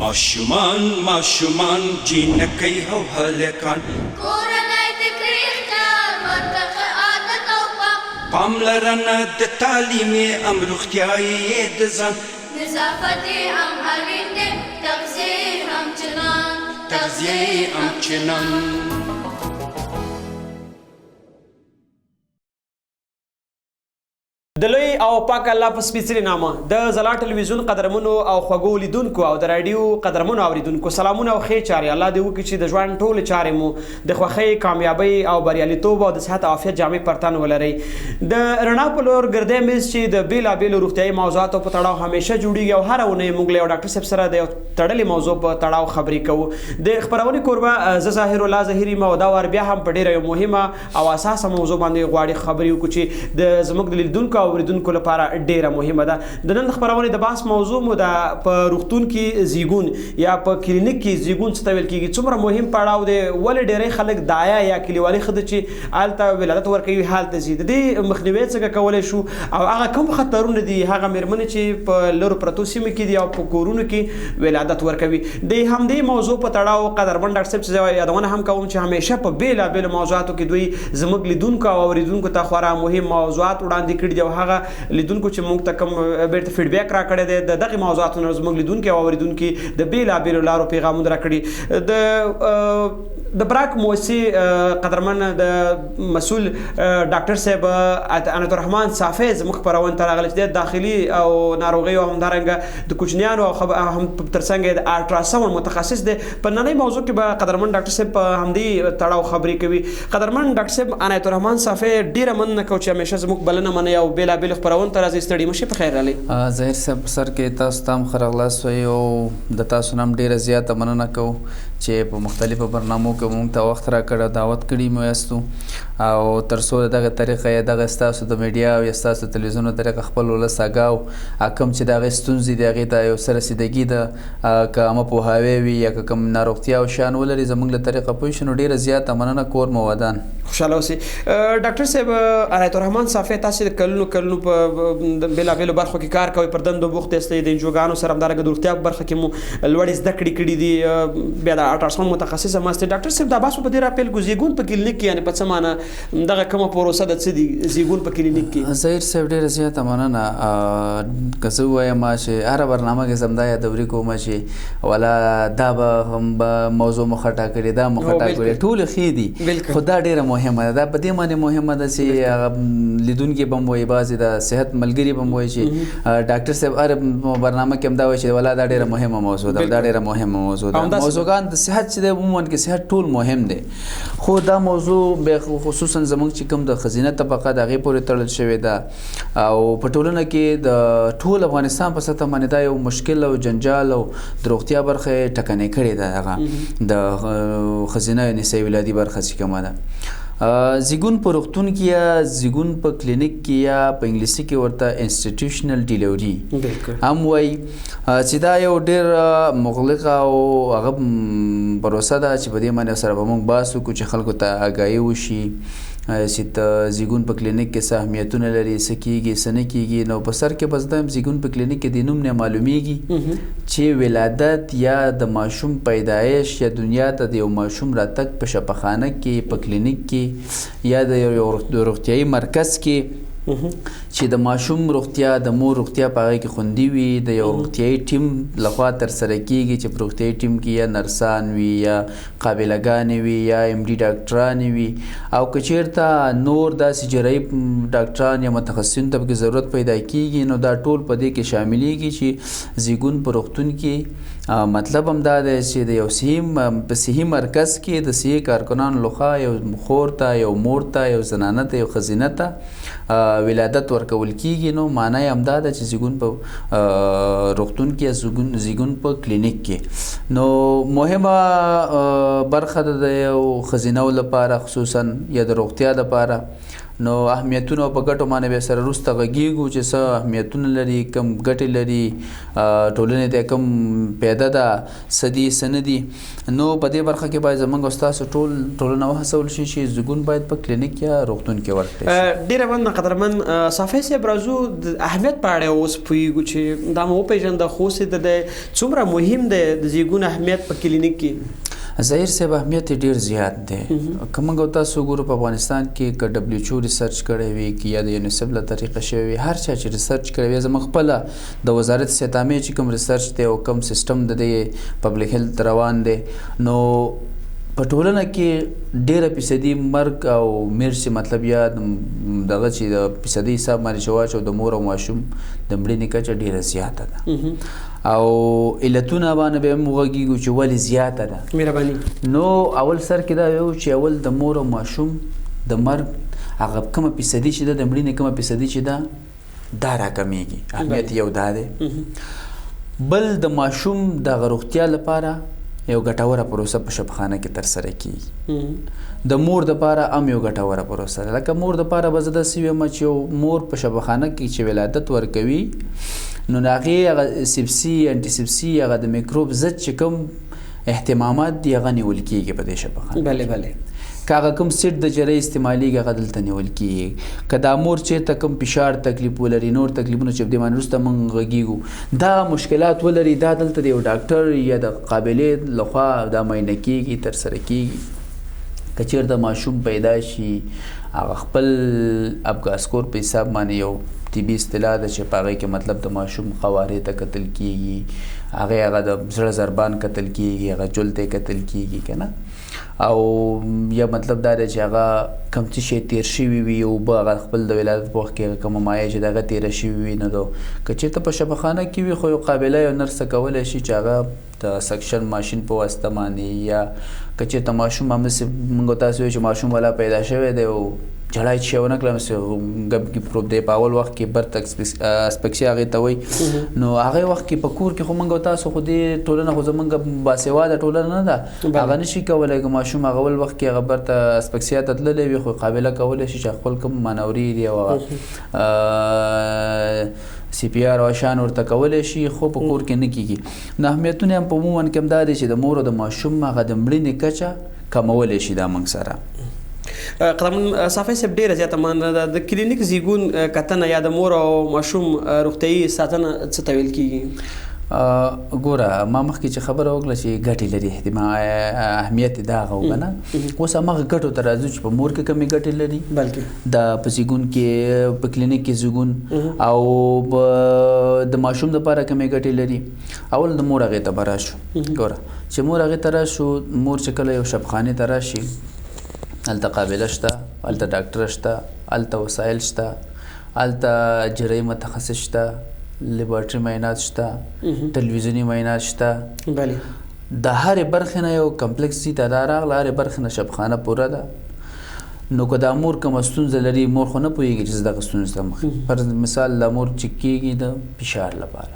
ماشومان ماشومان جینکۍ او هلکان کورنۍ فکري خیال ورته عادت او پاملرنه د تعلیم ام روغتیايي د ځان نظافت هم اړین دی تغذیه هم چنان د لوی او پاک الله په سپېڅلي نامه د ځلا ټلویزیون قدرمنو او خوږو لیدونکو او د راډیو قدرمنو اوریدونکو سلامونه او ښې چارې الله دې وکړي چې د ژوند ټولې چارې مو د خوښۍ کامیابۍ او بریالیتوب او د صحت او عافیت جامې پر تن ولرئ د رڼا په لور ګردی میز چې د بېلابېلو روغتیایي موضوعاتو په تړاو همیشه جوړیږي او هره اونۍ موږ له یو ډاکټر صاحب سره د یو تړلې موضوع په تړاو خبرې کوو د خپرونې کوربه زه ظاهر الله ظهیري یم او دا وار بیا هم په ډېره یو مهمه او اساسه موضوع باندې غواړي خبرې وکړو چې د زموږ د لیدونکو او اوریدونکو لپاره ډیره مهمه ده د نن خبرونه د بحث موضوع مو د په روغتون کې زیګون یا په کلینیک کې زیګون څه ویل کیږي څومره مهم پړاو دی ولې ډیری خلک دایا یا کلیوالي خد چې آلته ولادت ورکوي حالت زیات دي مخنیوي څنګه کولای شو او هغه کوم خطرونه دي هغه مېرمنې چې په لورو پرتو سیمه کې دي او په کورونو کې ولادت ورکوي د همدې موضوع په تړاو قدرمن ډاکټر صاحب یادونه هم کوم چې همیشه په بیلابېلو موضوعاتو کې دوی زموږ لیدونکو او اوریدونکو ته خورا مهم موضوعات وړاندې کړي دي او هغه لیدونکو چې موږ ته کوم بیرته فیډبیک را کړی دی د دغه موضوعاتو نه زموږ لیدونکي او اوریدونکي د بیلابېلو لارو پیغامونه را کړي د براک موسسې قدرمن د مسؤل ډاکټر صاحب عنایت الرحمن صافی زموږ خپرونه ته راغلی چې د داخلي او ناروغیو او همدارنګه د کوچنیانو او هم ترڅنګ د الټراساوند متخصص دی په نننۍ موضوع کې به قدرمن ډاکټر صاحب په همدې تړاو خبرې کوي قدرمن ډاکټر صاحب عنایت الرحمن صافی ډیره مننه کوم چې همیشه زموږ بلنه منئ او بیلابېلو خپرونو ته راځئ ستړي مه شئ په خیر راغلی ظاهر صاحب سر کې تاسو ته هم ښه راغلاست وایي او د تاسو نه هم ډېره زیاته مننه کوو چې په مختلفو برنامو کې موږ ته وخت راکړ او دعوت کړي مو یاستو او تر څو د دغه طریقه یا دغه ستاسو د میډیا او یا ستاسو د تلویزیون طریقه خپل ولس آګاه او کوم چې د هغې ستونزې د هغې ته یو څه رسیدګي ده که عامه پوهاوی وي یا که کوم ناروغتیا او شیان ولري زموږ له طریقه پوه شي نو ډېره زیاته مننه کور مو ودان خوشحاله اوسئ ډاکټر صاحب عنایت الرحمن صافی تاسې د کلونو په بیلابېلو برخو کې کار کوئ پر دندو بوخت یاستئ د انجوګانو سره همدارنګه د روغتیا په برخه کې مو لوړې زده کړې کړي دي بیا د الټراساوند متخصص هم یاستئ ډاکټر صاحب دا بحث په دې راپیل کړو زیګون په کلینیک کې یعنې په څه معنی دغه کومه پروسه ده څه دي زیګون په کلینیک کې ظاهر صاحب ډېره زیاته مننه که زه ووایم چې هره برنامه کې زه همدا یادوري کوم چې ولا دا به هم به موضوع مخه ټاکلې دا مخه ټاکلې ټولې ښې دي خو دا ډېره مهمه ده دا په دې معنی مهمه ده چې لیدونکي به هم وایي بعضې د صحت ملګري به هم وایي چې ډاکټر صاحب هر برنامه کې هم دا وایي چې ولا دا ډېره مهمه موضوع ده دا ډېره مهمه موضوع ده موضوعګان د صحت چې دی عموما کې صحت ټول مهم دی خو دا موضوع خصوصا زموږ چې کوم د ښځینه طبقه د هغې پورې تړل شوې ده او په ټولنه کې د ټول افغانستان په سطح باندې دا یو مشکل او جنجال او د روغتیا برخه یې ټکنۍ کړې ده هغه د ښځینه نسایي ولادي برخه چې کومه ده زیګون په روغتون کې یا زیګون په کلینیک کې یا په انګلیسي کې ورته انسټیټیوشنل ډیلیوري هم وایي چې دا یو ډېر مغلقه او هغه پروسه ده چې په دې معنی سره به موږ بحث وکړو چې خلکو ته آګاهي وشي چې ته زیګون په کلینیک کې څه اهمیتونه لري څه کېږي څه نه کېږي نو په سر کې بس دا زیګون په کلینیک کې د نوم نه معلومیږي چې ولادت یا د ماشوم پیدایش یا دنیا ته د یو ماشوم راتګ په شفاخانه کې په کلینیک کې یا د یو روغتیایي مرکز کې چې د ماشوم روغتیا د مور روغتیا په هغې کې خوندي وي د یو روغتیایي ټیم لخوا ترسره کېږي چې په روغتیایي ټیم کې یا نرسان وي یا قابلهګانې وي یا ایم ډي ډاکټرانې وي او که چېرته نور داسې جراحي ډاکټران یا متخصصین ته پکې ضرورت پیدا کېږي نو دا ټول په دې کې شاملېږي چې زیګون په روغتون کې مطلب هم دا دی چې د یو صحي مرکز کې د صحي کارکنانو لخوا یو خور ته یو مور ته یو زنانه ته یو ښځینه ته ولادت ورکول کېږي نو معنی یې همدا ده چې زیګون په روغتون کې یا زیګون په کلینیک کې نو مهمه برخه ده د یو ښځینهو لپاره خصوصا یا د روغتیا لپاره نو اهمیتونه په ګټو باندې به سره وروسته غږیږو چې څه اهمیتونه لري کم ګټې لري ټولنې ته کم پیدا ده څه دي څه نه دي. نو په دې برخه کې باید زموږ او ستاسو ټولنه وهڅول شي چې زګون باید په کلینیک یا روغتون کې ورکړي شي. ډېره مننه قدرمن صافی صاحب. راځو د اهمیت په اړه اوس پوهېږو چې دا مو وپېژنده خو اوس د څومره مهم دی د زیږون اهمیت په کلینیک کې؟ ظاهر صاحب اهمیت ډیر زیات دی. که موږ تاسو ګورو په افغانستان کې که WHO ریسرچ کړی وي که یا د یونیسف له طریقه شوی وي هر چا چې ریسرچ کړی وي زموږ خپله د وزارت صحت عامې چې کوم ریسرچ دی او کوم سیستم د دې پبلک هیلث روان دی نو په ټولنه کې ډیره فیصدي مرګ او مرسي مطلب یا دغه چې د فیصدي حساب باندې چې واچو د مور او ماشوم د مړینې کچه ډیره زیاته ده او علتونه باندې به هم وغږیږو چې ولې زیاته ده. مهرباني. نو اول سر کې دا ویو چې اول د مور او ماشوم د مرګ هغه کومه فیصدي چې ده د مړینې کومه فیصدي چې ده دا راکمیږي. اهمیت یو دا دی. بل د ماشوم د روغتیا لپاره یو ګټوره پروسه په شفاخانه کې ترسره کیږي. د مور دپاره هم یو ګټوره پروسه ده. لکه مور دپاره به زه داسې ویم چې یو مور په شفاخانه کې چې ولادت ورکوي نو د هغې هغه سپسي انټي سپسي هغه د میکروب ضد چې کوم اهتمامات دي هغه نیول کیږي په دې شفاخانه. بله بله. که هغه کوم سیټ د جرۍ استعمالیږي هغه دلته نیول کیږي. که دا مور چېرته کوم فشار تکلیف ولري نور تکلیفونه چې په دې باندې وروسته موږ غږیږو دا مشکلات ولري دا دلته د یو ډاکټر یا د قابلې لخوا دا معاینه کیږي ترسره کیږي. که چېرته ماشوم پیدا شي هغه خپل ابګاسکور په حساب باندې یو طبي اصطلاح ده چې په هغې کې مطلب د ماشوم قوارې ته کتل کیږي هغه د زړه ضربان کتل کیږي هغه جل ته کتل کیږي که نه او یا مطلب دا دی چې هغه کوم څه شی تیر شوي وي اوبه هغه خپل د ولادت په وخت کې هغه کومه مایع چې د هغه تیره شوي وي نو که چېرته په شفاخانه کې وي خو یو قابله یو نرسه کولی شي چې هغه د سکشن ماشین په واسطه باندې یا که چېرته ماشوم همداسې موږ تاسو وایو چې ماشوم والا پیدا شوی دی او جړای چې ونه کړم ګب کې پروب دی په اول وخت کې برت اسپیکسیا هغې ته وایي نو هغې وخت کې په کور کې خو موږ تاسو خو دې ټولنه خو زموږ باسواده ټولنه نه ده هغه نشي کولی که ماشوم هغه اول وخت کې هغه برت اسپیکسیا ته تللی وي خو قابله کولی شي چې خپل کوم مانوري دي او CPR او شان ورته کولی شي خو په کور کې نه کیږي. نو اهمیتونه هم په عموما کې هم دا دی چې د مور او د ماشوم هغه د مړینې کچه کمولی شي دا موږ سره. قدرمن صافی صاحب ډیره زیاته مننه ده. د کلینیک زیږون کتنه یا د مور او ماشوم روغتیایي ساتنه څه ته ویل کیږي؟ ګوره ما مخکې چې خبره وکړه چې ګټې لري اهمیت یې دا هغه وګڼه اوس هماغه ګټو ته راځو چې په مور کې کمې ګټې لري بلکې د په زیږون کې په کلینیک کې زیږون او د ماشوم دپاره کمې ګټې لري. اول د مور هغې ته به راشو. ګوره چې مور هغې ته راشو مور چې کله یو شفاخانې ته راشي هلته قابله شته هلته ډاکټره شته هلته وسایل شته هلته جراحي متخصص شته لیبارټري معاینات شته تلویزیوني معاینات شته بله د هرې برخې نه یو کمپلیکس دي ته دا راغله هرې برخې نه شفاخانه پوره ده. نو که دا مور کومه ستونزه لري مور خو نه پوهېږي چې زه دغه ستونزې ته مخ پر مثال دا مور چې کېږي د فشار لپاره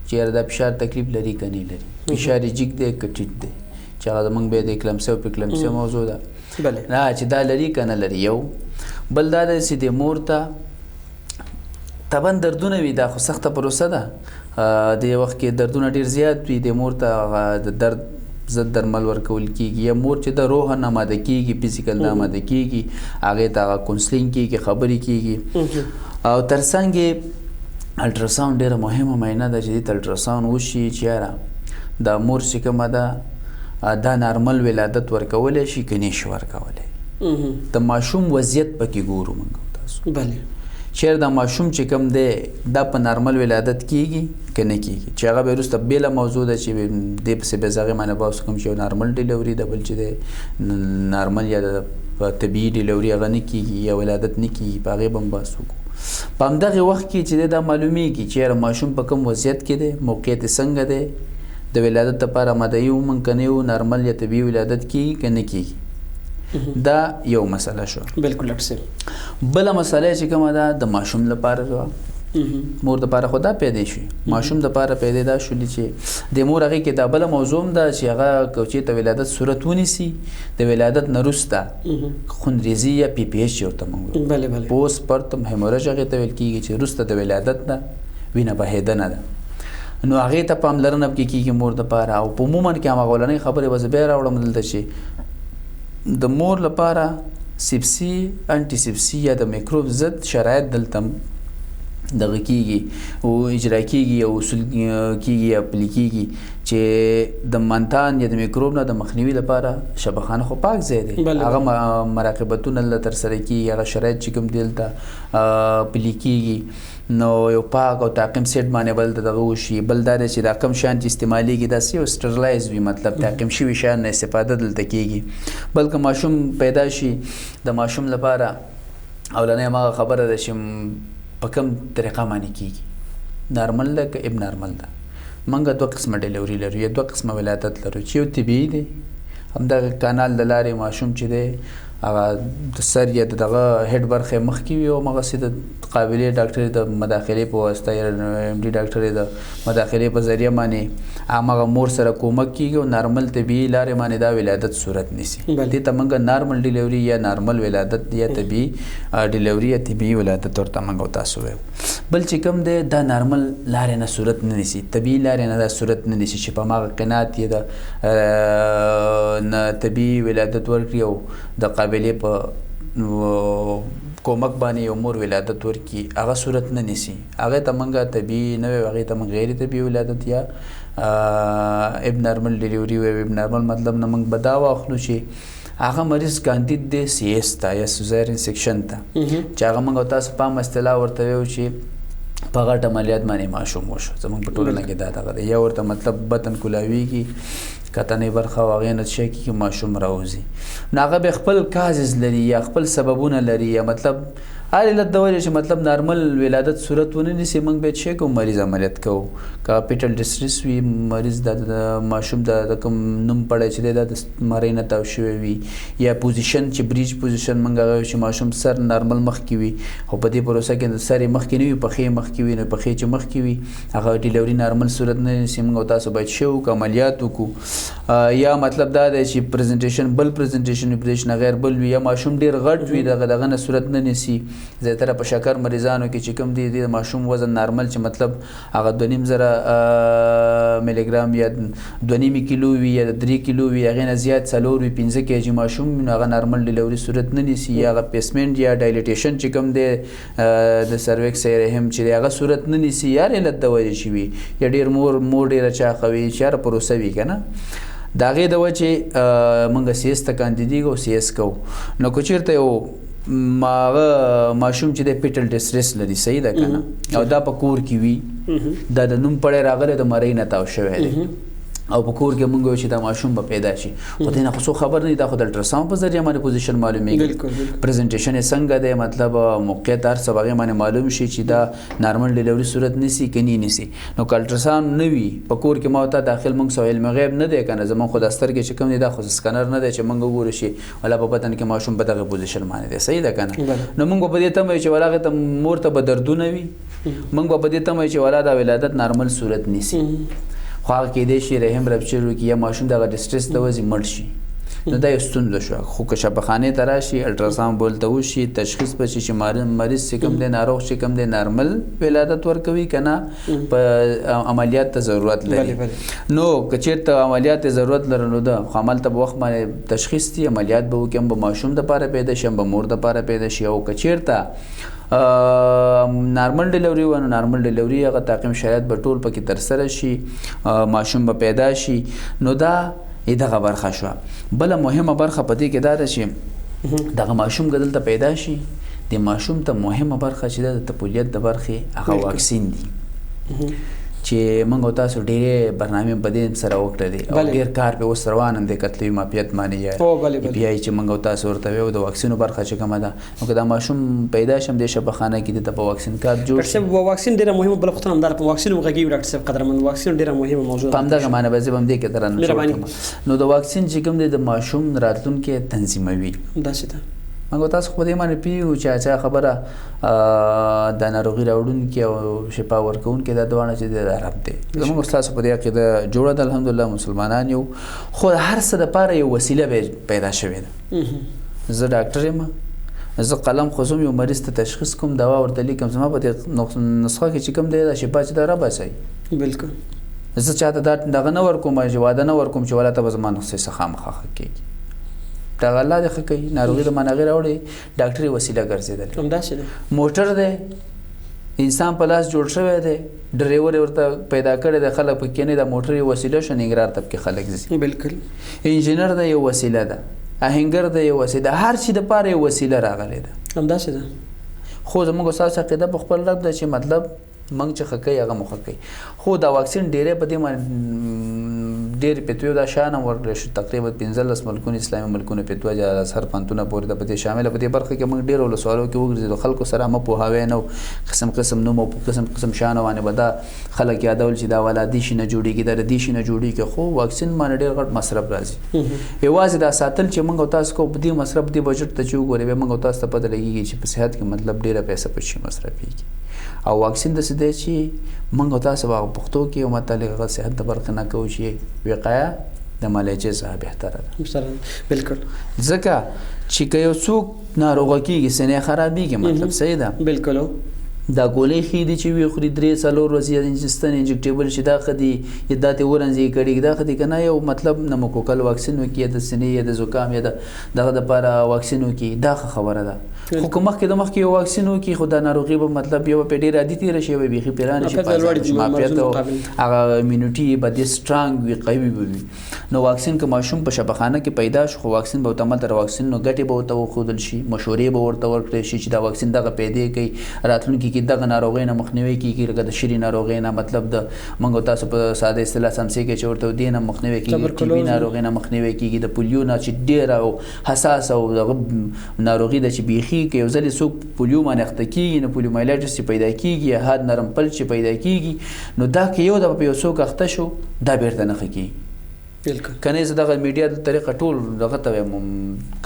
چېرې دا فشار تکلیف لري که نه لري فشار یې جګ دی که ټیټ دی چې هغه زموږ بیا د اکلمسیا او پریکلمسیا موضوع ده چې دا لري که نه لري. یو بل دا دی چې د مور ته طبعا دردونه وي دا خو سخته پروسه ده د وخت کې دردونه ډېر زیات وي د مور ته د درد ضد درمل ورکول کېږي یا مور چې د روحاً آماده کېږي فزیکل نه آماده کېږي هغې ته هغه کونسلینګ کېږي خبرې کېږي او تر څنګ یې الټراساونډ ډېره مهمه معاینه ده چې دې ته الټراساونډ وشي چې یاره دا مور چې کومه ده دا نارمل ولادت ورکولی شي که نه شي ورکولی. د ماشوم وضعیت پکې ګورو موږ تاسو بله چېرې دا ماشوم چې کوم دی دا په نارمل ولادت کیږي که نه کیږي چې هغه به وروسته بېله موضوع ده چې دې پسې بیا زه هغې باندې بحث کوم چې یو نارمل ډیلیوري ده بل چې دی نارمل یا د طبیعي ډیلیوري هغه نه کیږي یا ولادت نه کیږي په هغې به هم بحث وکړو. په همدغې وخت کې چې دی دا معلومیږي چې یاره ماشوم په کوم وضعیت کې دی موقعیت یې څنګه دی د ولادت لپاره آماده یو موږ که نه یو نارمل یا طبیعي ولادت کیږي که نه کیږي دا یو مسله شو. بالکل ډاکټر صاحب. بله مسله چې کومه ده د ماشوم لپاره ده مور د پاره خدا پیدا شي ماشوم د پاره پیدا دا شولې چې د مور هغه کې دا بل موضوع ده چې هغه کوچې ته ولادت صورت ونیسي د ولادت نرستا خونریزي یا پی پی ایچ ورته موږ بله بله پوست پرتم هیموریج هغه ته ویل کیږي چې رسته د ولادت نه وینه بهیدنه ده نو هغه ته پاملرنه کیږي مور د پاره او په عموما کې هغه ولنې خبره وځ به راوړم دلته چې د مور لپاره سیپسی انټي سیپسی یا د میکروب ضد شرایط دلته دغه کیږي او اجرا کیږي او اصول کیږي یا پلي کیږي چې د منتان یا د میکروب نه د مخنیوي لپاره شبخانه خو پاک ځای دی هغه مراقبتونه تر سره کیږي هغه شرایط چې کوم دلته پلي کیږي نو یو پاک او تعقیم سیټ باندې بل دغه وشي بل دا چې دا کم شان چې استعمالېږي داسې یو سټرلایز وي مطلب تعقیم شوي شیان نه استفاده دلته کیږي بلکې ماشوم پیدا شي د ماشوم لپاره اولنۍ هغه خبره ده چې په کوم طریقه باندې کیږي نارمل ده که اب نارمل ده موږ دوه قسمه ډیلیوري لرو یا دوه قسمه ولادت لرو چې یو طبیعي دی همدغه کانال د لارې ماشوم چې دی هغه د سر یا دغه هډ برخه مخکې وي او هغسې د قابلې ډاکټرې د مداخلې په واسطه یا ایم ډي ډاکټرې د مداخلې په ذریعه باندې همغه مور سره کومک کیږي او نارمل طبیعي لارې باندې دا ولادت صورت نیسي دې ته موږ نارمل ډیلیوري یا نارمل ولادت یا طبیعي ډیلیوري یا طبیعي ولادت ورته موږ تاسو وایو بل چې کوم دی دا نارمل لارې نه صورت نه نیسي طبیعي لارې نه دا صورت نه نیسي چې په همغه قناعت یې د نه طبیعي ولادت ورکړي او د قابلې په کومک باندې یو مور ولادت ورکړي هغه صورت نه نیسي هغه ته موږ طبیعي نه وایو هغې ته موږ غیر طبیعي ولادت یا اب نارمل ډیلیوري وایو اب نارمل مطلب نه موږ به دا واخلو چې هغه مریض کاندید دی سی ایس ته یا سیزارین سیکشن ته چې هغه موږ تاسو پام اصطلاح ورته وایو چې په غټ عملیات باندې ماشوم وشو زموږ په ټولنه کې دا دغه دی یا ورته مطلب بطن کولاویږي کتنې برخه او هغې نه څه کېږي ماشوم راوځي نو هغه به خپل کازز لري یا خپل سببونه لري یا مطلب هر علت د وجې چې مطلب نارمل ولادت صورت ونه نیسي موږ باید څه کوو مریض عملیات کوو که پیټل ډسټریس وي مریض د ماشوم د کوم نوم پړی چې دی دا د مرۍ نه تاو شوی وي یا پوزیشن چې بریج پوزیشن موږ هغه چې ماشوم سر نارمل مخکې وي خو په دې پروسه کې د سر یې مخکې نه وي پښې مخکې وي نو پښې چې مخکې وي هغه ډیلیوري نارمل صورت نه نیسي موږ تاسو باید څه وکړو عملیات وکړو یا مطلب دا دی چې پریزنټیشن بل پریزنټیشن اپریشن غیر بل وي یا ماشوم ډېر غټ وي دغه نه صورت نه نیسي زیاتره په شکر مریضانو کې چې کوم دی د ماشوم وزن نارمل چې مطلب هغه 2.5 ملي ګرام یا 2.5 کیلو وي یا 3 کیلو وي هغې نه زیات 4 وي 15 کېجي ماشوم هغه نارمل ډیلیوري صورت نه نیسي یا هغه پیسمنټ یا ډایلیټیشن چې کوم دی د سروکس یا رحم چې دی هغه صورت نه نیسي یا علت د وجې شي وي یا ډېر مور ډېره چاقه وي چې هره پروسه وي که نه د هغې د وجې موږ سی ایس ته کاندیدېږو او سی ایس کوو نو که چېرته یو ماشوم چې د پیټل ډسټریس لري صحیح ده که نه او دا په کور کې وي دا د نوم پړی راغلی د مرۍ نه تاو شوی دی او په کور کې موږ وایو چې دا ماشوم به پیدا شي خو دې نه خو څوک خبر نه دي دا خو د الټراساؤنډ په ذریعه باندې پوزیشن معلومېږي پریزنټیشن یې څنګه دی مطلب موقعیت هر څه هغې باندې معلوم شي چې دا نارمل ډیلیوري صورت نیسي که نه نیسي نو که الټراساؤنډ نه وي په کور کې ما ورته داخل موږ سو علم غیب نه دی که نه زموږ خو دا سترګې چې کوم دی دا خو سکنر نه دی چې موږ وګورو چې ولا په بدن کې ماشوم په دغه پوزیشن باندې دی صحیح ده که نه نو موږ به په دې تمه چې ولا هغې ته مور ته به دردونه وي موږ به په دې تمه چې ولا دا ولادت نارمل صورت نیسي خو هغه کېدی شي رحم رپچر وکړي یا ماشوم دغه ډسټریس ته وځي مړ شي نو دا یو ستونزه شوه خو که شفاخانې ته راشي الټراساؤنډ بولته وشي تشخیص به شي چې مریض چې کوم دی ناروغ چې کوم دی نارمل ولادت ورکوي که نه په عملیات ته ضرورت لري نو که چېرته عملیات ته ضرورت لري نو ده خو همالته په وخت باندې تشخیص دي عملیات به وکړي هم به ماشوم دپاره پیدا شي هم به مور دپاره پیدا شي او که چېرته نارمل ډیلیوري و نو نارمل ډیلیوري هغه تعقیم شرایط به ټول پکې ترسره شي ماشوم به پیدا شي نو دا دغه برخه شوه بله مهمه برخه په دې کې دا ده چې دغه ماشوم که دلته پیدا شي د ماشوم ته مهمه برخه چې ده د طفولیت د برخې هغه واکسین دي چې موږ تاسو ډېرې برنامې په دې سره وکړلې او ډېر کار پې اوس روان دی کتلوي ماپیت باندې یا پی آی چې موږ تاسو ورته ویو د واکسینو برخه چې کومه ده نو که دا ماشوم پیدا شم دې شفاخانه کې دلته په واکسین کارت جوړ شي واکسین ډېره مهمه بله پوښتنه همدا په واکسین وغږېږو ډاکټر صاحب قدرمن واکسین ډېره مهمه موضوع ده په همدغه معنی به زه به هم دې کې درنه نو د واکسین چې کوم دی د ماشوم راتلونکی تنظیموي داسې ده موږ تاسو خو دې باندې پیو چې اچھا خبره د ناروغي راوړونکي او شفا ورکوونکي دا دواړه چې د رب دی زموږ تاسو په دې عقیده جوړه ده الحمدلله مسلمانان یو خو هر څه دپاره یو وسیله پیدا شوې ده زه ډاکټر یم زه قلم خوځوم یو مریض ته تشخیص کوم دوا ورته لیکم زما په دې نسخه کې چې کوم دی دا شفا چې دا رب اچوي بالکل زه چاته دا دغه نه ورکوم چې واده نه ورکوم چې ولا ته به زما نسخې څخه خامخا ښه کېږي دغه الله دې ښه کوي ناروغي د مناغې راوړي ډاکټري وسیله ګرځېدلې همداسې دی موټر دی انسان په لاس جوړ شوی دی ډریور یې ورته پیدا کړی دی خلک پکې نه د موټر یو وسیله شو ننګرهار ته پکې خلک ځي بالکل انجینر دی یو وسیله ده آهنګر دی یو وسیله هر شي دپاره یو وسیله راغلی ده همداسې ده خو زموږ ستاسو عقیده په خپل رب ده چې مطلب موږ چې ښه کوي هغه مو ښه کوي خو دا واکسین ډېری په دې باندې ډېرې پیتویو دا شیان هم ورکړی شو تقریبا 15 ملکونه اسلامي ملکونه پیتوه ازهر پوهنتونه پورې د په دې شامله په دې برخه کې موږ ډېر ولسوالو کې وګرځېدو خلکو سره مه پوهاوی نه قسم قسم نوم او قسم قسم شیانو باندې به دا خلک یادول چې دا والا دې شي نه جوړېږي دا د دې شي نه جوړېږي خو واکسین باندې ډېر غټ مصرف راځي یوازې دا ساتل چې موږ او تاسو کو په دې مصرف دې بجټ ته چې وګورئ بیا موږ او تاسو ته پته لګېږي چې په صحت کې مطلب ډېره پیسه په شي مصرفېږي او واکسین داسې دی چې موږ او تاسو به پښتو کې یو متعلق هغه صحت د برخې نه کوو چې وقایه د معالجې څخه بهتره ده بالکل ځکه چې که یو څوک ناروغه کېږي سینې خرابېږي مطلب صحیح ده بالکل دا ګولۍ ښې دي چې وي خوري 3-4 ورځې انجستن انجکټیبل شي دا ښه دي یا دا ترې ورنځې کړي دا ښه دي که نه یو مطلب نموکوکل واکسین وکړي یا د سینې یا د زکام یا دغه دپاره واکسین وکړي دا ښه خبره ده خو که مخکې د مخکې یو واکسین وکړي خو دا ناروغي به مطلب یو به پرې ډېر عادي تېره شي به بیخي پرې رانه شي معافیت او هغه امیونټي به دې سټرانګ وي قوي به وي نو واکسین که ماشوم په شفاخانه کې پیدا شو خو واکسین به ورته هملته واکسین نو ګټې به ورته وښودل شي مشورې به ورته ورکړی شي چې دا واکسین دغه پیدا کوي راتلونکي کې دغه ناروغۍ نه مخنیوي کېږي لکه د شري ناروغۍ نه مطلب د موږ تاسو په ساده اصطلاح سمسې کې چې ورته دې نه مخنیوي کېږي ټي بي ناروغۍ نه مخنیوي کېږي د پولیو نه چې ډېره حساس او دغه ناروغي ده چې بیخي که یو ځل څوک پولیو باندې اخته کېږي نو پولیومایلایټس چې پیدا کېږي یا حاد نرم پل چې پیدا کېږي نو دا که یو دفعه په یو څوک اخته شو دا بیرته نه ښه کېږي بالکل کنه زه دغه میډیا د طریقه ټول دغه ته وایم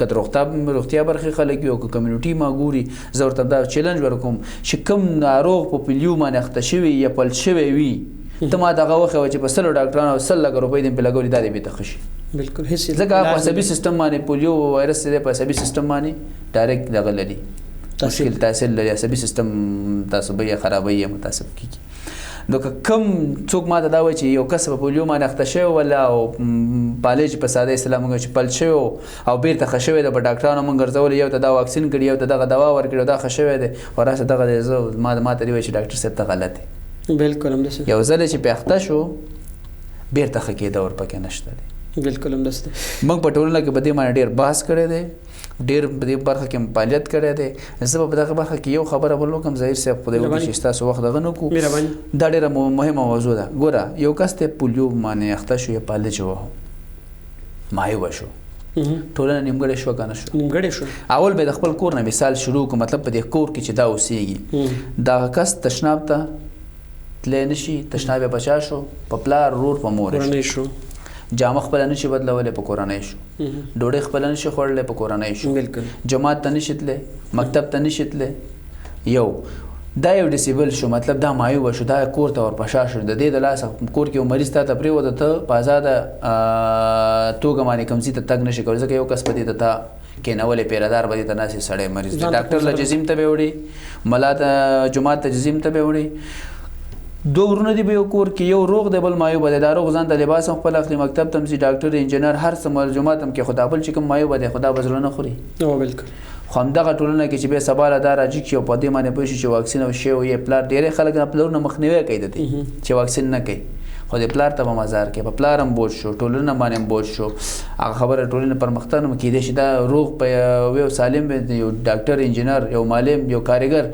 که د روغتیا برخې خلک وي او که کمیونټي ما ګوري زه ورته دا چیلنج ورکوم چې کوم ناروغ په پولیو باندې اخته شوي یا پلس شوی وي ته ما دغه وښیوه چې په 100 ډاکټرانو 100 لکه روپۍ دې پرې لګولي دا دې بېرته ښه شي بالکل هیڅ ځکه په عصبي سیستم باندې پولیو وایرس دی په عصبي سیستم باندې ډایرکټ دغه لري مشکل تاثیر لري عصبي سیستم تعصبي یا خرابوي یا متعصب کېږي نو که کوم څوک ما ته دا وایي چې یو کس په پولیو باندې اخته شوی ولا او پالج په ساده اصطلاح موږ چې پل شوی او بیرته ښه شوی دی په ډاکټرانو موږ ګرځولی یو ته دا واکسین کړي یو ته دغه دوا ورکړي دا ښه شوی دی او راسه دغه دی زه ما ته دې وایي چې ډاکټر صاحب ته غلط دی بالکل همداسې یو ځل چې پې اخته شو بیرته ښه کېده ورپکې نشته دی بالکل همداسې دی موږ په ټولنه کې په دې باندې ډېر بحث کړی دی ډېر په دې برخه کې فعالیت کړی دی زه به په دغه برخه کې یو خبره بل وکړم ظاهر صاحب خدای وکړي چې ستاسو وخت دغه نه کړو دا ډېره مهمه موضوع ده ګوره یو کس ته پولیو باندې اخته شو یا فالج ووهو مایوبه شو ټولنه نیمګړې شوه که نه شوه نیمګړې شوه اول به د خپل کور نه مثال شروع کړو مطلب په دې کور کې چې دا اوسېږي دغه کس تشناب ته تللی نه شي تشناب یې بچا شو په پلار رور په مور شو جامه خپله نشي بدلولی په کورنۍ شو ډوډۍ خپله نشي خوړلی په کورنۍ شو جماعت ته نشي تللی مکتب ته نشي تللی یو دا یو ډیسیبل شو مطلب دا مایوبه شو دا کور ته ورپشا شو د دې د لاسه کور کې یو مریض تا ته پرېوته ته په ازاده توګه باندې کوم ځای ته تګ نشي کولی ځکه یو کس په دې ته تا کېنولی پیردار به دې ته ناستې سړی مریض دی ډاکټر له جزیم ته به یې وړي ملا ته جومات ته جزیم ته به یې وړي دو ورونه دي په یو کور کې یو روغ دی بل مایوبه دی دا روغ ځان ته لباس هم خپل اخلي مکتب ته هم ځي ډاکټر انجینر هر څه جومات هم کې خو دا بل چې کوم مایوبه دی خو دا به زړه نه خوري بالکل خو همدغه ټولنه کې چې بیا سبا له دا راځي چې په دې باندې پوه شي چې واکسین او شی او یې پلار ډېری خلک نه پلرونه مخنیوی کوي د دې چې واکسین نه کوي خو د پلار ته به مزار کوي په پلار هم بوج شو ټولنه باندې هم بوج شو هغه خبره ټولنه پرمختګ نه کېدی شي دا روغ په یو سالم یو ډاکټر انجینر یو معلم یو کارګر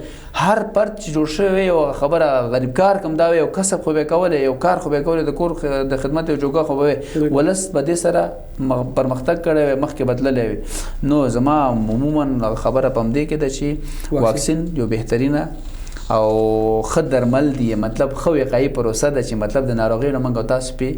هر فرد چې جوړ شوی یو خبره غریب کار کوم دا یو کسب خو به کولی یو کار خو به کولی د کور د خدمت یو جوګه خو به ولس په دې سره پرمختګ کړی وی مخکې بدللی وي نو زما عموما خبره په همدې کې ده چې واکسین یو بهترینه او ښه درمل دی مطلب ښه وقایي پروسه ده چې مطلب د ناروغیو نه موږ او تاسو پې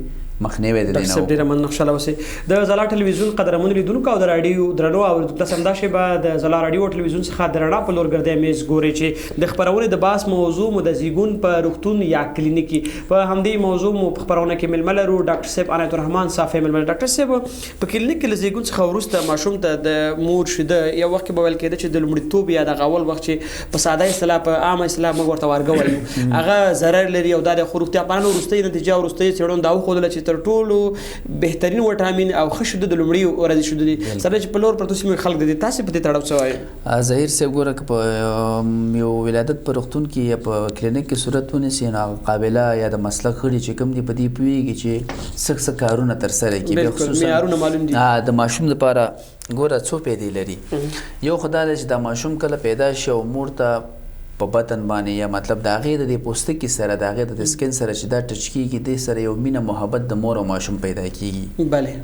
مخنیوی د ډاکټر صاحب ډیره مننه خوشاله اوسئ د ځلا ټلویزیون قدرمنو لیدونکو او د راډیو درنو اوریدونکو تاسو همدا شیبه د ځلا راډیو ټلویزیون څخه د رڼا په لور ګرځي میز ګوري چې د خبرونې د باس موضوع مو د زیږون په روغتون یا کلینیکي په همدې موضوع مو په خبرونه کې ململ لرو ډاکټر صاحب عنایت الرحمن صافی ململ ډاکټر صاحب په کلینیک کې د زیږون څخه وروسته ماشوم ته د مور شیده یو وخت کې به ویل کېده چې د لومړیتوب یا د اول وخت چې په ساده اصطلاح په عامه اصطلاح موږ ورته وارګه وایو هغه ضرر لري او دا د روغتیا پالنې وروستۍ نتیجه او وروستۍ څېړنو دا وښودله چې تر ټولو بهترین وټامین او ښه شیده د لومړي ورځې شیدې دي سره چې په لور پرتو سیمې خلک دي تاسې په دې تړاو څه وایي ظهیر صاحب ګوره که په یو ولادت په روغتون کې یا په کلینیک کې صورت ونیسي نو هغه قابله یا د مسلک غړي چې کوم دي په دې پوهېږي چې څه کارونه ترسره کړي بالکل معیارونه معلوم دي د ماشوم لپاره ګوره څو پیدې لري یو خو دا دی چې دا ماشوم کله پیدا شي او مور ته په بطن باندې یا مطلب د هغې د دې پوستکي سره د هغې د سکن سره چې دا ټچ کېږي دې سره یو مینه محبت د مور او ماشوم پیدا کېږي بله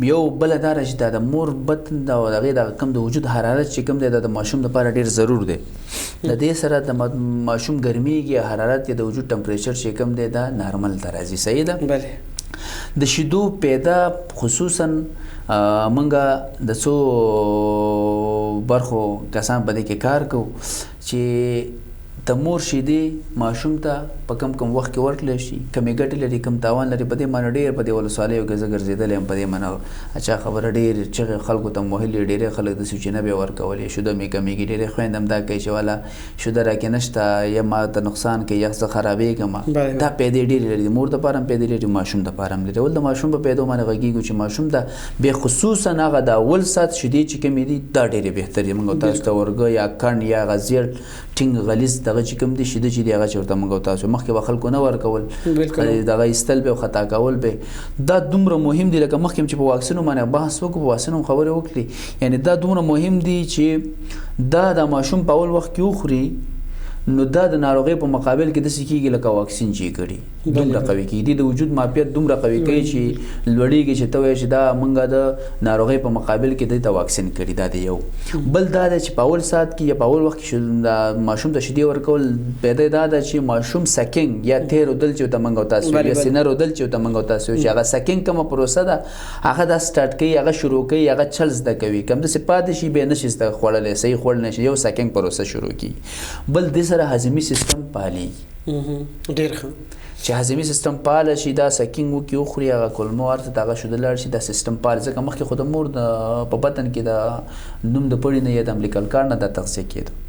یو بله دا ده چې دا د مور بطن د هغې د کوم د وجود حرارت چې کوم دی دا د ماشوم لپاره ډېر ضرور دی د دې سره د ماشوم ګرمیږي حرارت یا د وجود ټمپریچر چې کوم دی دا نارمل ته راځي صحیح ده بله د شیدو پیدا خصوصا منګه د څو برخو کسان په دې کې کار کوو چې د مور شیدې ماشوم ته په کم وخت کې ورکړلی شي کمې ګټې لري کم تاوان لري په دې معنی ډېر په دې ولسوالیو کې زه ګرځېدلی یم په دې معنی اچھا خبره ډېر چغې خلکو ته وهلي ډېری خلک داسې چې نه به یې ورکولې شوده مې کمېږي ډېرې خویندې هم دا کوي چې والا شوده راکې نشته یا ما ته نقصان کوي یا زه خرابېږم دا پیدې ډېرې لري د مور دپاره هم پیدې لري ماشوم دپاره هم لري ول د ماشوم په پیدو باندې غږېږو چې ماشوم ته بخصوصا هغه د اول ساعت شیدې چې کومې دي دا ډېرې بهتر دي موږ تاسو ته ورګه یا کڼ یا هغه زیړ ټینګ غلیظ دغه چې کوم دي شیده چې دی هغه چې ورته موږ تاسو مخکې به خلکو نه ورکول دغه ایستل به او خطا کول به دا دومره مهم دي لکه مخکې چې په واکسینو باندې بحث وکړو په واکسینو خبرې وکړي یعنی دا دومره مهم دي چې دا د ماشوم په اول وخت کې وخوري نو دا د ناروغۍ په مقابل کې داسې کېږي لکه واکسین چې کړي دومره قوي کېږي د وجود معافیت دومره قوي کوي چې لوړېږي چې ته وایې چې دا موږ د ناروغۍ په مقابل کې دې ته واکسین کړي دا دی یو بل دا ده چې په اول ساعت کې یا په اول وخت کې د ماشوم ته شیدې ورکول پیدا دا ده چې ماشوم سکینګ یا تیر رودل چې ورته موږ تاسو یا سینه رودل چې ورته موږ تاسو چې هغه سکینګ کومه پروسه ده هغه دا سټارټ کوي هغه شروع کوي هغه چل زده کوي کوم داسې پاتې شي بیا نشي زده خوړلی صحیح خوړل نشي یو سکینګ پروسه شروع کړي بل دې سره هضمي سیستم پالي ډېر ښه چې هضمي سیستم فعاله شي دا سکینګ وکړي وخوري هغه کولمو ورته دغه شوده لاړ شي دا سیستم فعال ځکه مخکې خو د مور په بطن کې د نوم د پړي نه یا د امبلیکل کارډ نه دا تغذیه کېده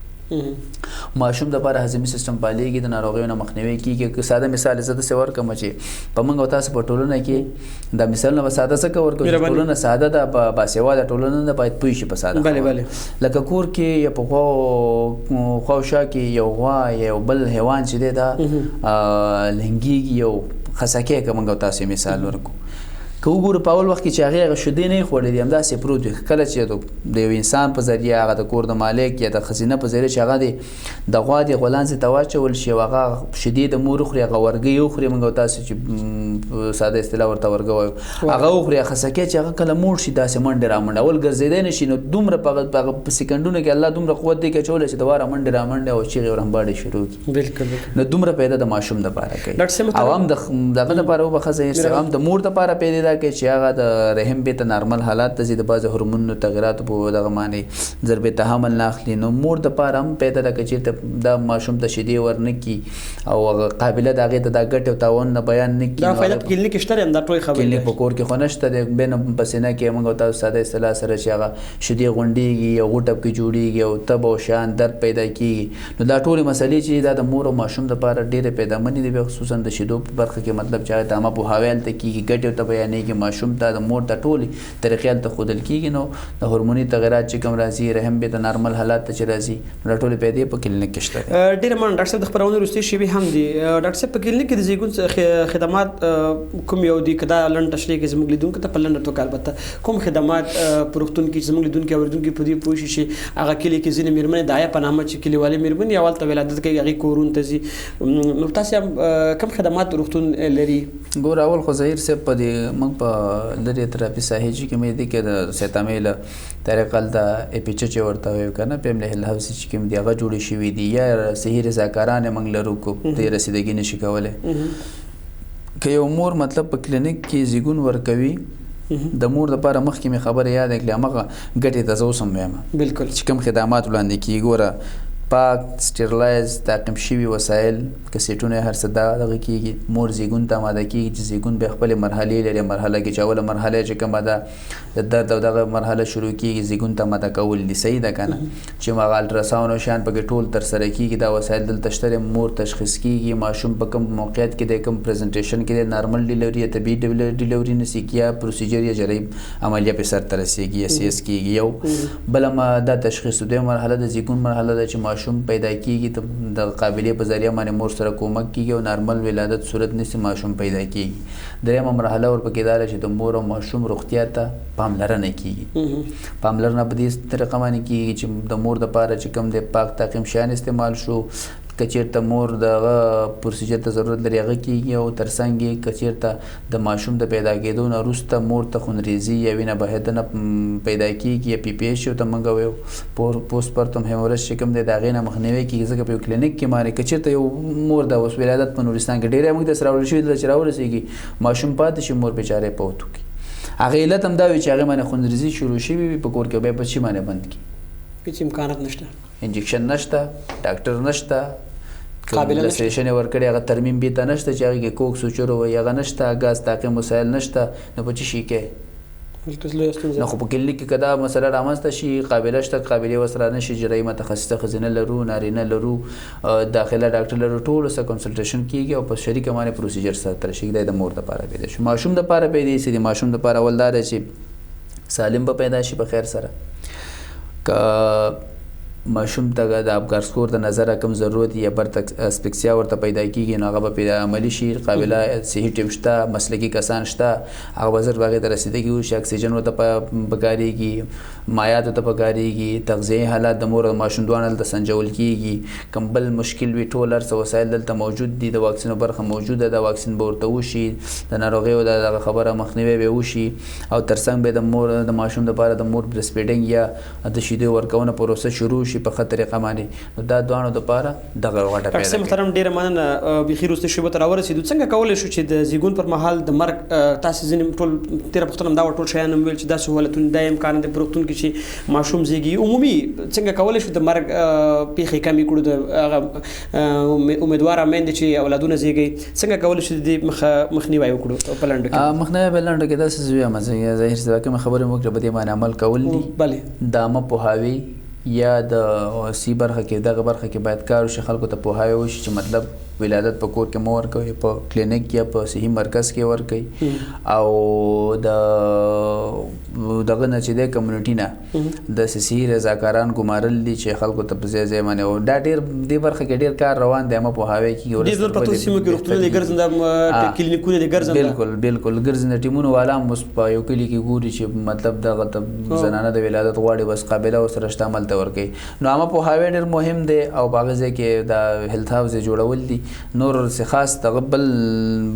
ماشوم دپاره هضمي سیستم فعالېږي د ناروغیو نه مخنیوی کېږي ساده مثال زه داسې ورکړم چې په موږ او تاسو په ټولنه کې دا مثالونه به ساده څه ورکړو چې ټولنه ساده ده په باسواده ټولنه ده باید پوه شي په ساده لکه کور کې یا په خواوشا کې یو غوا یا یو بل حیوان چې دی دا لنګېږي یو خسکې که موږ او تاسو مثال ورکړو که وګورو په اول وخت کې چې هغې هغه شیدې نه یې خوړلې دي همداسې پروت وي کله چې د یو انسان په ذریعه هغه د کور د مالک یا د ښځینه په ذریعه چې هغه د غوا د غولانځې ته واچول شي او هغه شیدې د مور وخوري هغه ورګۍ وخوري موږ او تاسو چې ساده اصطلاح ورته ورګه وایو هغه وخوري خسکې چې هغه کله موړ شي داسې منډې رامنډه اول ګرځېدی نه شي نو دومره په سکندونو کې الله دومره قوت دی کې اچولی چې د واره منډې رامنډې او چیغې ورمباړې شروع کړي بالکل نو دومره پیدا د ماشوم دپاره کوي او هم دغه دپاره وبخښه هم د مور دپاره پیدا کې چې هغه د رحم بیته نارمل حالات ته ځي د بعضې هورمونونو تغیراتو په دغه باندې ضربې تحمل نه اخلي نو مور دپاره هم پیدا ده که چېرته دا ماشوم ته شیدې ورنه کړي او هغه قابله د هغې ته دا ګټې او تاوان نه بیان نه کړي دا فایده په کلینیک کې شته دی همدا ټولې خبرې کلینیک په کور کې خو نشته دی بین په سینه کې موږ او تاسو ساده اصطلاح سره چې هغه شیدې غونډېږي او غوټه پکې جوړېږي او تب او شان درد پیدا کېږي نو دا ټولې مسلې چې دا د مور او ماشوم دپاره ډېرې پیدامنې دي خصوصا د شیدو په برخه کې مطلب چې هغې ته عامه پوهاوی هلته کېږي ګټې ورته بیانېږي ماشوم ته د مور ته ټولې طریقې هلته ښودل کېږي نو د هورموني تغیرات چې کوم راځي رحم بیته نارمل حالات ته چې راځي نو دا ټولې پیدې په کلینیک کې شته دي ډېره مننه ډاکټر صاحب د خپرونې وروستۍ شېبې هم دي ډاکټر صاحب په کلینیک کې د زیږون خدمات کوم یو دي که دا لنډ تشریح کې زموږ لیدونکو ته په لنډه توګه البته کوم خدمات په روغتون کې زموږ لیدونکي اورېدونکي په دې پوه شي چې هغه کلي کې ځینې مېرمنې د آیا په نامه چې کلیوالې مېرمنې اول ته ولادت کوي هغې کورونو ته ځي نو تاسې هم کوم خدمات روغتون لري ګوره اول خو ظهیر صاحب په دې موږ په لرې تراپي ساحې چې کومې دي کې د سیتامې له طریقه هلته اپیچه چې ورته وایو که نه پیمل هیل هاوسې چې کوم دي هغه جوړې شوي دي یا صحي رضاکاران یې موږ لرو کو دې رسیدګي نشي کولی که یو مور مطلب په کلینیک کې زیږون ورکوي د مور دپاره مخکې مې خبره یاده کړې همغه ګټې ته زه اوس هم وایم بالکل چې کوم خدمات وړاندې کېږي ګوره پاک سټیرلایز تعقیم شوي وسایل کسیټونه هر څه دغه کېږي مور زیږون ته آماده کېږي چې زیږون بیا خپلې مرحلې لري مرحله کې چې اوله مرحله چې کومه ده د درد او دغه مرحله شروع کېږي زیږون ته آماده کول دي صحیح ده که نه چې هغه الټراساونډ او شیان پکې ټول ترسره کېږي دا وسایل دلته شته مور تشخیص کېږي ماشوم په کوم موقعیت کې دی کوم پریزنټیشن کې دی نارمل ډیلیوري یا طبیعي ډیلیوري نسیږي یا پروسیجر یا جراحي عملیه پې سرته رسېږي یا CS کېږي یو بله دا تشخیص دویم مرحله د زیږون مرحله ده چې ماشوم پیدا کېږي د قابلې په ذریعه باندې مور سره کومک کېږي او نارمل ولادت صورت نیسي ماشوم پیدا کېږي دریمه مرحله ورپکې دا ده چې د مور او ماشوم روغتیا ته پاملرنه کېږي پاملرنه په دې طریقه باندې کېږي چې د مور دپاره چې کوم دی پاک تعقیم شیان استعمال شو که چېرته مور دغه پروسیجر ته ضرورت لري هغه کېږي او تر څنګ یې که چېرته د ماشوم د پیدا کېدو نه وروسته مور ته خونریزي یا وینه بهېدنه پیدا کېږي یا PPH ورته موږ وایو پوسټ پارتم هیموریج چې کوم دی د هغې نه مخنیوی کېږي ځکه په یو کلینیک کې مانې که چېرته یو مور د اوس ولادت په نورستان کې ډېری موږ داسې راوړل شوي دلته چې راورسېږي ماشوم پاتې شي مور بېچاره یې فوت وکړي هغې علت هم دا وي چې هغې باندې خونریزي شروع شوي وي په کور کې بیا په شي باندې بند کړي هېڅ امکانات نشته انجکشن نشته ډاکټر نشته لسریشن یې ورکړی هغه ترمیم بیرته نشته چې هغې کې کوک سوچر وایي هغه نشته ګاز تعقیم وسایل نشته نو په څه شي کوې نو خو په کلینیک کې که دا مسله رامنځته شي قابله شته قابلې ورسره نشي جراحي متخصصه ښځینه لرو نارینه لرو داخله ډاکټر لرو ټولو سره کنسلټیشن کېږي او په شریکه باندې پروسیجر سرته رسېږي دا د مور دپاره پیدا شي ماشوم دپاره پیدا شي د ماشوم دپاره اول دا دی چې سالم به پیدا شي په خیر سره که ماشوم ته د افګارسکور د نظره کوم ضرورت یا اسپیکسیا ورته پیدا کېږي نو هغه به پیدا عملي شي قابله صحي ټیم شته مسلکي کسان شته هغه به زر به هغې ته رسېدګي وشي اکسیجن ورته پکارېږي مایات ورته پکارېږي تغذیې حالات د مور او ماشوم دواړه دلته سنجول کېږي کوم بل مشکل وي ټول هر څه وسایل دلته موجود دي د واکسینو برخه موجوده ده واکسین به ورته وشي د ناروغیو دغه خبره مخنیوی به وشي او تر څنګ به د مور د ماشوم دپاره د مور برس فیډینګ یا د شیدو ورکونه پروسه شروع شي په ښه طریقه باندې نو دا دواړو دپاره دغه غټه پیدا کوي محترم ډېره مننه بیخي وروستۍ شېبو ته راورسېدو څنګه کولی شو چې د زیږون پر مهال د مرګ تاسې ځینې ټول تېره پوښتنه هم دا وه ټول شیان هم ویل چې داسې حالتونه دا امکان دی په روغتون کې چې ماشوم زیږي عمومي څنګه کولی شو د مرګ پیښې کمې کړو د هغه امیدواره میندې چې اولادونه زیږوي څنګه کولی شو د دې مخنیوی وکړو په لنډو کې مخنیوی په لنډو کې داسې زه وایم ظاهر چې دا کومې خبرې مو وکړې په دې باندې عمل کول دي بلې د عامه پوهاوي یا د سی برخه کې دغه برخه کې باید کار وشي خلکو ته پوهاوی وشي چې مطلب ولادت په کور کې مو ورکوي په کلینیک یا په صحي مرکز کې ورکوي او د دغه نه چې دی کمیونټي نه د صحي رضاکاران ګمارل دي چې خلکو ته په ځای ځای باندې او دا ډېر دې برخه کې ډېر کار روان دی عامه پوهاوی کېږي ډېر زر په ټول سیمو کې روغتونونه دي ګرځنده کلینیکونه دي ګرځنده بالکل ګرځنده ټیمونه والا هم اوس په یو کلي کې ګوري چې مطلب دغه ته زنانه د ولادت غواړي بس قابله ورسره شته عمل ته ورکوي نو عامه پوهاوی ډېر مهم دی او په هغه ځای کې د هیلث هاوس جوړول دي نور څه خاص دغه بل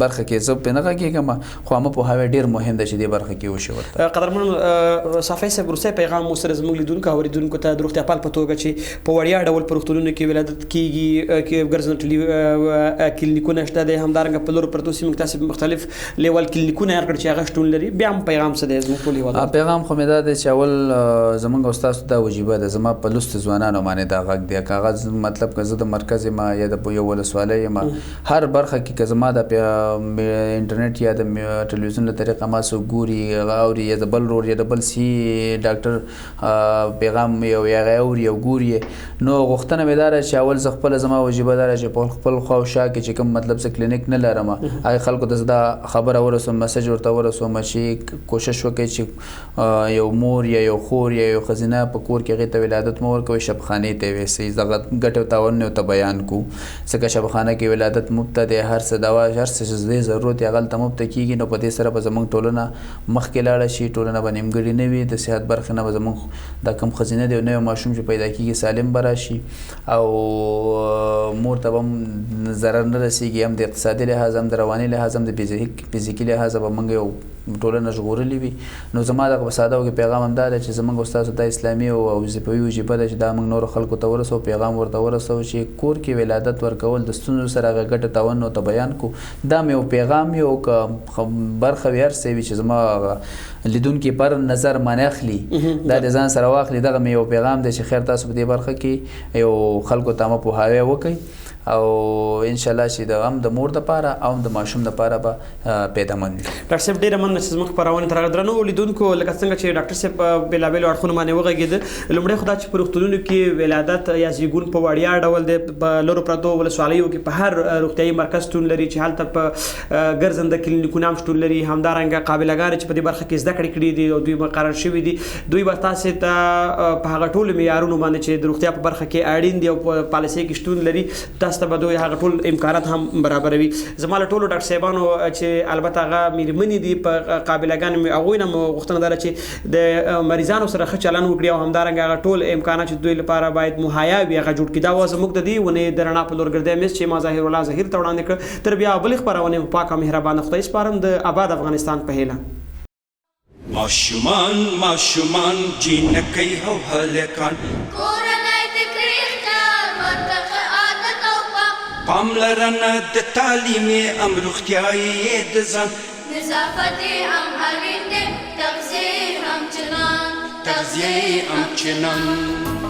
برخه کې زه پرې نه غږېږم خو عامه پوهاوی ډېر مهم دی چې دې برخه کې وشي ورته قدرمن صافی صاحب وروستی پیغام مو سره زموږ لیدونکو او اورېدونکو ته د روغتیا پال په توګه چې په وړیا ډول په روغتونونو کې ولادت کېږي ګرځنده کلینیکونه شته دی همدارنګه په لرو پرتو سیمو کې تاسې مختلف لیول کلینیکونه یې کړي چې هغه شتون لري بیا هم پیغام څه دی زموږ ټول هېوادوالو پیغام خو مې دا دی چې اول زموږ او ستاسو دا وجیبه ده زما په لوستو ځوانانو باندې دا غږ دی کاغذ مطلب که زه د مرکز یم یا د یو ولسوالۍ یم هر برخه کې که زما د انټرنیټ یا د ټلویزیون له طریقه ما څوک ګوري هغه اوري یا د بل رور یا د بل سی ډاکټر پیغام یو یا هغه اوري او ګوري نو غوښتنه مې دا ده چې اول زه خپله زما وجیبه دا ده چې په خپل خوا او شا کې چې کوم مطلب زه کلینیک نه لرم هغې خلکو ته زه دا خبره ورسوم مسج ورته ورسوم چې کوشش وکړئ چې یو مور یا یو خور یا یو ښځینه په کور کې هغې ته ولادت مه ورکوئ شبخانې ته یې ویسئ دغه ګټې او تاوانونه ورته بیان کړو ځکه شبخانه کې ولادت مفته دی هر څه دوا هر څه چې دې ضرورت یې هغلته مفته کېږي نو په دې سره به زموږ ټولنه مخکې لاړه شي ټولنه به نیمګړې نه وي د صحت برخې نه به زموږ دا کوم ښځینه دی او نوی ماشوم چې پیدا کېږي سالم به راشي او مور ته به هم ضرر نه رسېږي هم د اقتصادي لحاظ هم د رواني لحاظ هم د فزیکي لحاظ به موږ یو ټولنه ژغورلې وي. نو زما دغه په ساده کې پیغام همدا دی چې زموږ ستاسو دا اسلامي او وظیفوي وجیبه ده چې دا موږ نورو خلکو ته ورسوو، پیغام ورته ورسوو چې کور کې ولادت ورکول د ستونزو سره هغه ګټه تاوان ورته بیان کړو. دا مې یو پیغام یو برخه وي هر څه وي چې زما لیدونکي پر نظر باندې اخلي دا د ځان سره واخلي. دغه مې یو پیغام دی چې خیر تاسو په دې برخه کې یو خلکو ته مو پوهاوی وکړئ او ان شاء الله چې هم د مور دپاره او د ماشوم دپاره به پیدامند وي. ډاکټر صاحب ډېره مننه چې زموږ خپرونې ته راغلئ. درنو لیدونکو لکه څنګه چې ډاکټر صاحب په بېلابېلو اړخونو باندې وغږېده، لومړی خو دا چې په روغتونونو کې ولادت یا زیږون په وړیا ډول دی په لرو پرتو ولسوالیو کې په هر روغتیایي مرکز شتون لري چې هلته په ګرځنده کلینیکونه هم شتون لري. همدارنګه قابلهګانې چې په دې برخه کې زده کړې کړي دي او دوی مقرر شوي دي، دوی به تاسې ته په هغه ټولو معیارونو باندې چې د روغتیا په برخه کې اړین دي او په پالیسۍ کې شتون لري تاسو ته به دوی هغه ټول امکانات هم برابروي. زما له ټولو ډاکټر صاحبانو چې البته هغه میرمنې دي په قابلهګانې هغوی نه مو غوښتنه ده چې د مریضانو سره ښه چلند وکړي او همدارنګه هغه ټول امکانات چې دوی لپاره باید مهیا وي هغه جوړ کړي. دا وه زموږ د دې ونې د رڼا په لور ګرځی میز چې ما ظاهر الله ظهیر ته وړاندې کړ. تر بیا بلې خپرونې پاک او مهربانه خدای سپارم د آباد افغانستان په هیله. ماشومان ماشومان جینکۍ او هلکان کورنۍ د کړي خیال ورته عادت او پاملرنه د تعلیم ام روغتیایي د ځان نظافت هم اړین دی، تغذیه هم چنان تغذیه هم چنان